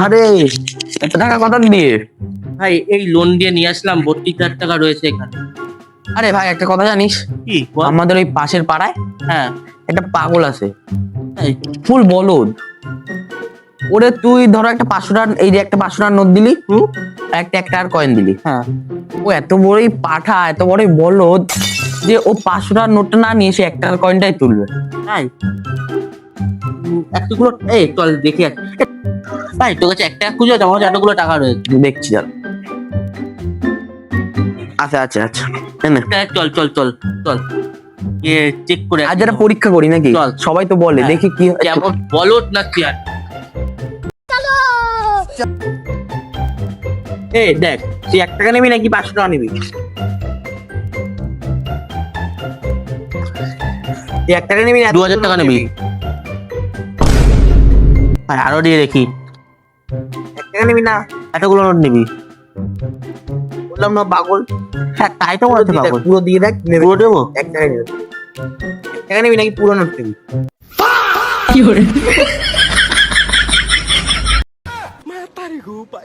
আরে এত টাকা কথা দিয়ে? ভাই এই লোন দিয়ে নিয়ে আসলাম, 32,000 টাকা রয়েছে এখানে। আরে ভাই একটা কথা জানিস, কি বল? আমাদের ওই পাশের পাড়ায় হ্যাঁ একটা পাগল আছে, তাই? ফুল বলদ। ওরে তুই ধরো একটা 500 টাকা, এই যে একটা 500 টাকার নোট দিলি, একটা 1 টাকার কয়েন দিলি, হ্যাঁ ও এত বড়ই পাঠা, এত বড়ই বলদ যে ও 500 টাকার নোটটা না নিয়ে সে 1 টাকার কয়েনটাই তুলবে। তাই এতগুলো, এই চল দেখি ভাই তোর কাছে 1 টাকা খুঁজে আছে, আমার কাছে এতগুলো টাকা রয়েছে। দেখছি চল। আচ্ছা আচ্ছা আচ্ছা, এনে। চল চল চল চল চেক করে আজ একটা পরীক্ষা করি নাকি? চল। সবাই তো বলে, হ্যাঁ। দেখি কি হয়। কেমন বলত না কি আর। এই দেখ, তুই 1 টাকা নিবি নাকি 500 টাকা নিবি? তুই 1 টাকা নিবি না 2000 টাকা নিবি? ভাই আরো দিয়ে দেখি। 1 টাকা নিবি না? এতগুলো নোট নিবি? বললাম না পাগল। হ্যাঁ তাই তো বলতে পারবো। পুরো দিয়ে দেখ, নেবে। পুরো দেবো? 1 টাকা নিবি? 1 টাকা নিবি নাকি পুরো নোট নিবি? Matarik ko pa